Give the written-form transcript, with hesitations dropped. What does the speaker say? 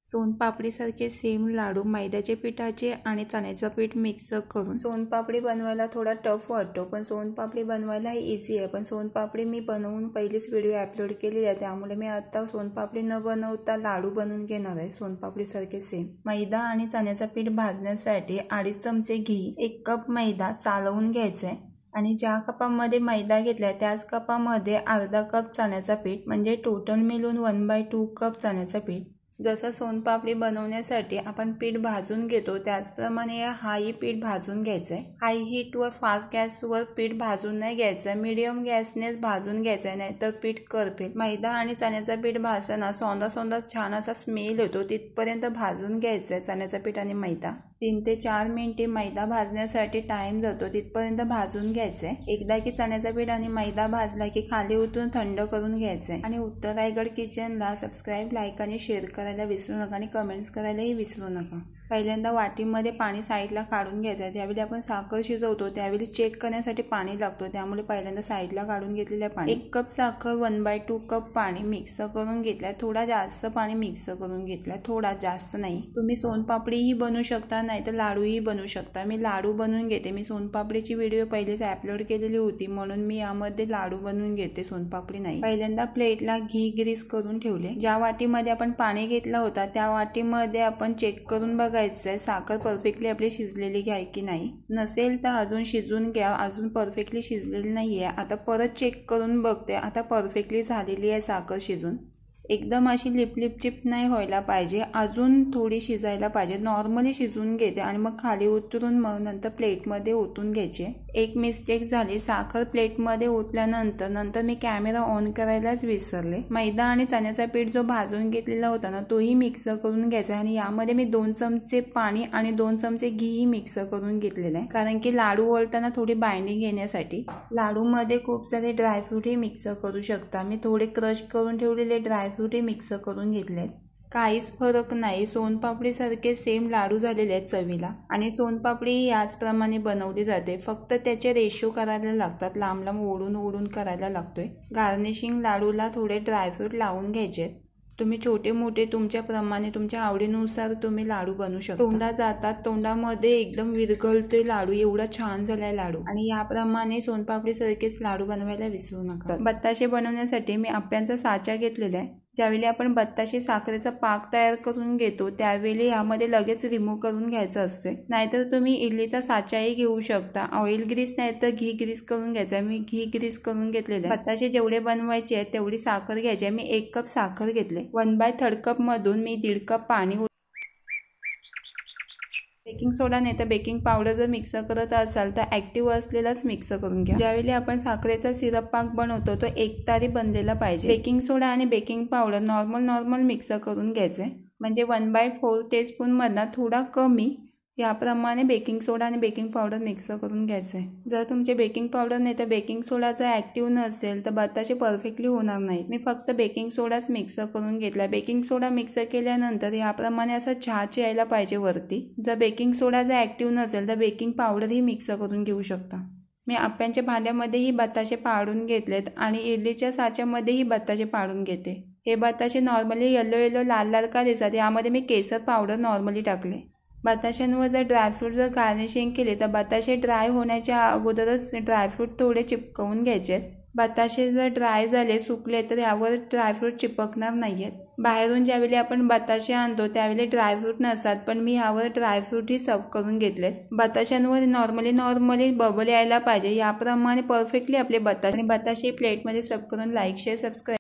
सोनपापडी सारखे सेम लाडू मैद्याचे पिठाचे आणि चण्याचं पीठ मिक्स करून सोनपापडी बनवायला थोडा टफ वाटतो, पण सोनपापडी बनवायला इझी आहे। पण सोनपापडी मी बनवून पहिलीच व्हिडिओ अपलोड केली आहे, त्यामुळे मी आता सोनपापडी न बनवता लाडू बनवून घेणार आहे सोनपापडी सारखे सेम। मैदा आणि चण्याचं पीठ भाजण्यासाठी 2.5 चमचे घी, 1 कप मैदा चालवून घ्यायचा आहे आणि ज्या कपामध्ये मैदा घेतलाय त्याच कपामध्ये अर्धा कप चण्याचं पीठ, म्हणजे टोटल मिळून 1/2 कप चण्याचं पीठ। जसं सोनपापडी बनवण्यासाठी आपण पीठ भाजून घेतो त्याचप्रमाणे हाई पीठ भाजून घ्यायचं आहे। हाई हीटवर फास्ट गॅसवर पीठ भाजून नाही घ्यायचं, मीडियम गॅसनेच भाजून घ्यायचं, नाहीतर पीठ करपेल। मैदा आणि चण्याचं पीठ भाजताना सोंदा छान असा स्मेल होतो, तिथपर्यंत भाजून घ्यायचं आहे चण्याचं पीठ आणि मैदा। 3 ते 4 मिनिटे मैदा भाजण्यासाठी टाइम जातो, तिथपर्यंत भाजून घ्यायचं आहे। एकदा की चण्याचं पीठ आणि मैदा भाजला की खाली उतरून थंड करून घ्यायचं आहे। आणि उत्तर रायगड किचनला सबस्क्राईब, लाईक आणि शेअर करायला विसरू नका आणि कमेंट्स करायलाही विसरू नका। पहिल्यांदा वाटीमध्ये पाणी साईडला काढून घ्यायचं आहे। ज्यावेळी आपण साखर शिजवतो त्यावेळी चेक करण्यासाठी पाणी लागतो, त्यामुळे पहिल्यांदा साईडला काढून घेतलेलं पाणी। 1 कप साखर 1/2 कप पाणी मिक्स करून घेतलाय, थोडा जास्त पाणी मिक्स करून घेतलाय, थोडा जास्त नाही। तुम्ही सोनपापडीही बनवू शकता, नाहीतर लाडूही बनवू शकता। मी लाडू बनवून घेते, मी सोनपापडीची व्हिडिओ पहिलेच अपलोड केलेली होती, म्हणून मी यामध्ये लाडू बनवून घेते, सोनपापडी नाही। पहिल्यांदा प्लेटला घी ग्रीस करून ठेवले। ज्या वाटीमध्ये आपण पाणी घेतलं होता त्या वाटीमध्ये आपण चेक करून बघा साखर परफेक्टली आपली शिजलेली आहे की नाही, नसेल तर अजून शिजून घ्या, अजून परफेक्टली शिजलेली नाहीये। आता परत चेक करून बघते, आता परफेक्टली झालेली आहे साखर शिजून। एकदम अशी लिपचिप नाही व्हायला पाहिजे, अजून थोडी शिजायला पाहिजे, नॉर्मली शिजून घेते आणि मग खाली उतरून मग नंतर प्लेटमध्ये ओतून घ्यायचे। एक मिस्टेक झाली, साखर प्लेटमध्ये ओतल्यानंतर मी कॅमेरा ऑन करायलाच विसरले। मैदा आणि चण्याचा पीठ जो भाजून घेतलेला होता ना, तोही मिक्स करून घ्यायचा आणि यामध्ये मी 2 चमचे पाणी आणि 2 चमचे घी मिक्स करून घेतलेलं आहे, कारण की लाडू वळताना थोडी बाइंडिंग येण्यासाठी। लाडूमध्ये खूप सारे ड्रायफ्रूटही मिक्स करू शकता, मी थोडे क्रश करून ठेवलेले ड्रायफ्रूट मिक्स करून घेतलेत। काहीच फरक नाही, सोनपापडी सारखे सेम लाडू झालेले आहेत चवीला। आणि सोनपापडी याचप्रमाणे बनवली जाते, फक्त त्याचे रेशो करायला लागतात, लांब लांब ओढून करायला लागतोय। गार्निशिंग लाडूला थोडे ड्रायफ्रूट लावून घ्यायचे। तुम्ही छोटे मोठे तुमच्या प्रमाणे तुमच्या आवडीनुसार तुम्ही लाडू बनवू शकता। तोंडात जातात, तोंडामध्ये एकदम विरघळतोय लाडू, एवढा छान झालाय लाडू। आणि याप्रमाणे सोनपापडी सारखेच लाडू बनवायला विसरू नका। बत्ताशे बनवण्यासाठी मी आप्यांचा साचा घेतलेला आहे। ज्यावेळी आपण बत्ताशे साखरेचा पाक तयार करून घेतो त्यावेळी यामध्ये लगेच रिमूव्ह करून घ्यायचं असतोय, नाहीतर तुम्ही इडलीचा साचाही घेऊ शकता। ऑइल ग्रीस नाहीतर घी ग्रीस करून घ्यायचा, मी घी ग्रीस करून घेतलेलं आहे। बत्ताशे जेवढे बनवायचे आहेत तेवढी साखर घ्यायची आहे, मी 1 कप साखर घेतले। 1/3 कप मधून मी 1.5 कप पाणी, बेकिंग सोडा नाही तर बेकिंग पावडर जर मिक्स करत असाल तर ऍक्टिव्ह असलेलाच मिक्स करून घ्या। ज्यावेळी आपण साखरेचा सिरप पाक बनवतो तो एकतारी बनलेला पाहिजे। बेकिंग सोडा आणि बेकिंग पावडर नॉर्मल मिक्स करून घ्यायचे, म्हणजे 1/4 टीस्पून मधला थोडा कमी याप्रमाणे बेकिंग सोडा आणि बेकिंग पावडर मिक्स करून घ्यायचे। जर तुमचे बेकिंग पावडर नाही तर बेकिंग सोडा जर ऍक्टिव्ह नसेल तर बत्ताशे परफेक्टली होणार नाहीत। मी फक्त बेकिंग सोडाच मिक्स करून घेतला। बेकिंग सोडा मिक्स केल्यानंतर याप्रमाणे असं छाच यायला पाहिजे वरती। जर बेकिंग सोडा जर ऍक्टिव्ह नसेल तर बेकिंग पावडरही मिक्स करून घेऊ शकता। मी आप्यांच्या भांड्यामध्येही बत्ताशे पाडून घेतलेत आणि इडलीच्या साच्यामध्येही बत्ताशे पाडून घेते। हे बत्ताशे नॉर्मली येलो लाल का दिसतात, यामध्ये मी केसर पावडर नॉर्मली टाकले। बत्ताशांवर जर ड्रायफ्रूट जर गार्निशिंग केले तर बत्ताशे ड्राय होण्याच्या अगोदरच ड्रायफ्रूट थोडे चिपकवून घ्यायचे। बत्ताशे जर ड्राय झाले, सुकले तर यावर ड्रायफ्रूट चिपकणार नाहीयेत। बाहेरून ज्यावेळी आपण बत्ताशे आणतो त्यावेळी ड्रायफ्रूट नसतात, पण मी यावर ड्रायफ्रूटही सर्व करून घेतले। बत्ताशांवर नॉर्मली बबल यायला पाहिजे, याप्रमाणे परफेक्टली आपले बत्ताशे प्लेटमध्ये सर्व करून लाईक शेअर सबस्क्राईब